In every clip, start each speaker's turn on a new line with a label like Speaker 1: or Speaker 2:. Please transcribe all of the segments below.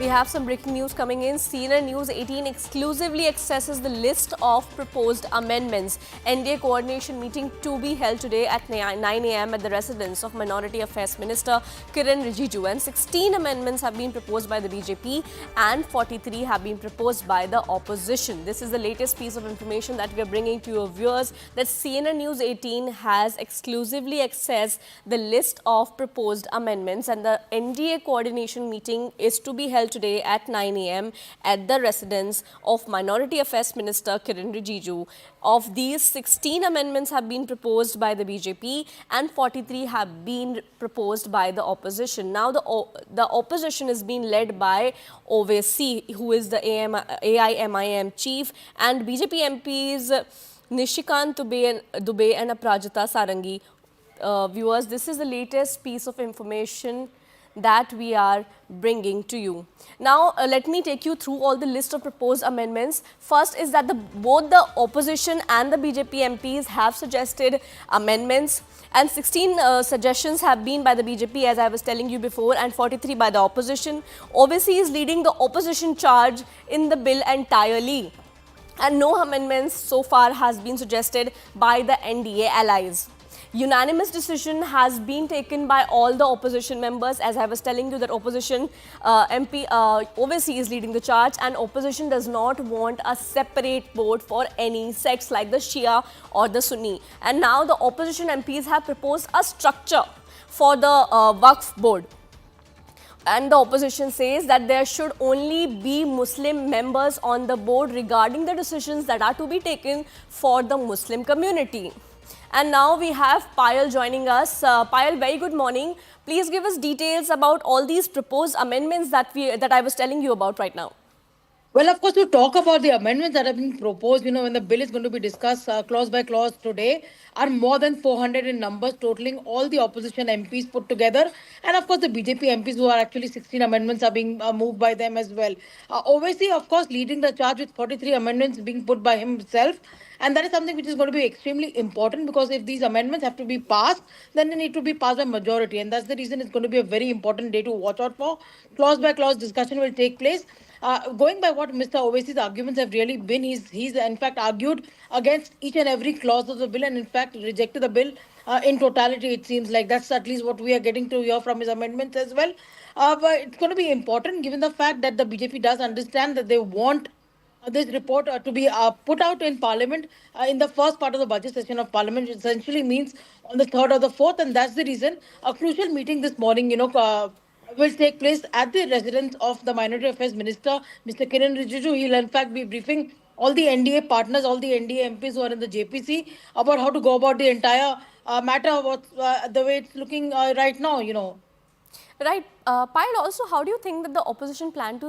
Speaker 1: We have some breaking news coming in. CNN News 18 exclusively accesses the list of proposed amendments. NDA coordination meeting to be held today at 9 a.m. at the residence of Minority Affairs Minister Kiren Rijiju. And 16 amendments have been proposed by the BJP and 43 have been proposed by the opposition. This is the latest piece of information that we are bringing to your viewers, that CNN News 18 has exclusively accessed the list of proposed amendments, and the NDA coordination meeting is to be held today at 9 a.m. at the residence of Minority Affairs Minister Kiren Rijiju. Of these, 16 amendments have been proposed by the BJP and 43 have been proposed by the opposition. Now, the opposition is being led by Owaisi, who is the AIMIM chief, and BJP MPs Nishikant Dubey and Aprajita Sarangi. Viewers, this is the latest piece of information that we are bringing to you. Now, let me take you through all the list of proposed amendments. First is that both the opposition and the BJP MPs have suggested amendments, and 16 suggestions have been by the BJP, as I was telling you before, and 43 by the opposition. Owaisi is leading the opposition charge in the bill entirely, and no amendments so far has been suggested by the NDA allies. Unanimous decision has been taken by all the opposition members. As I was telling you, that opposition MP Owaisi is leading the charge, and opposition does not want a separate board for any sects like the Shia or the Sunni. And now the opposition MPs have proposed a structure for the Waqf board. And the opposition says that there should only be Muslim members on the board regarding the decisions that are to be taken for the Muslim community. And now we have Payal joining us. Payal, very good morning. Please give us details about all these proposed amendments that I was telling you about right now.
Speaker 2: Well, of course, to talk about the amendments that have been proposed, when the bill is going to be discussed clause by clause today, are more than 400 in numbers, totaling all the opposition MPs put together. And of course, the BJP MPs, who are actually 16 amendments, are being moved by them as well. Obviously, of course, leading the charge with 43 amendments being put by himself. And that is something which is going to be extremely important, because if these amendments have to be passed, then they need to be passed by majority. And that's the reason it's going to be a very important day to watch out for. Clause by clause discussion will take place. Going by what Mr. Owaisi's arguments have really been, he's in fact argued against each and every clause of the bill, and in fact rejected the bill in totality. It seems like that's at least what we are getting to hear from his amendments as well. But it's going to be important, given the fact that the BJP does understand that they want this report to be put out in Parliament in the first part of the budget session of Parliament, which essentially means on the 3rd or the 4th, and that's the reason a crucial meeting this morning, will take place at the residence of the Minority Affairs Minister, Mr. Kiren Rijiju. He'll in fact be briefing all the NDA partners, all the NDA MPs who are in the JPC, about how to go about the entire matter, about the way it's looking right now,
Speaker 1: Right. Payal, also, how do you think that the opposition plan to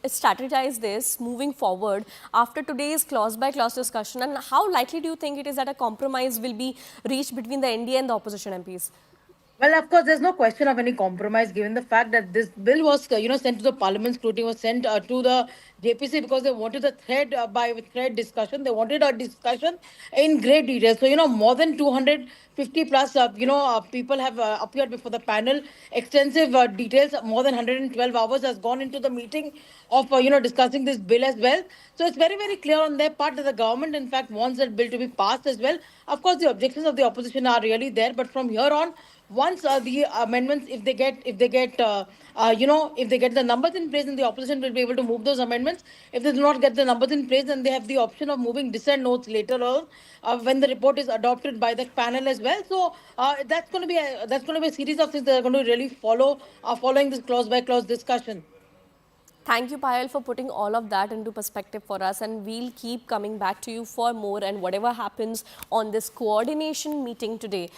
Speaker 1: strategize this moving forward after today's clause by clause discussion, and how likely do you think it is that a compromise will be reached between the NDA and the opposition MPs?
Speaker 2: Well, of course, there's no question of any compromise, given the fact that this bill was, sent to the Parliament scrutiny, was sent to the JPC, because they wanted a thread discussion. They wanted a discussion in great detail. So, more than 250 plus, people have appeared before the panel. Extensive details, more than 112 hours has gone into the meeting of, discussing this bill as well. So it's very, very clear on their part that the government, in fact, wants that bill to be passed as well. Of course, the objections of the opposition are really there, but from here on, once the amendments, if they get the numbers in place, then the opposition will be able to move those amendments. If they do not get the numbers in place, then they have the option of moving dissent notes later on when the report is adopted by the panel as well. So that's going to be a series of things that are going to really following this clause by clause discussion.
Speaker 1: Thank you, Payal, for putting all of that into perspective for us, and we'll keep coming back to you for more and whatever happens on this coordination meeting today.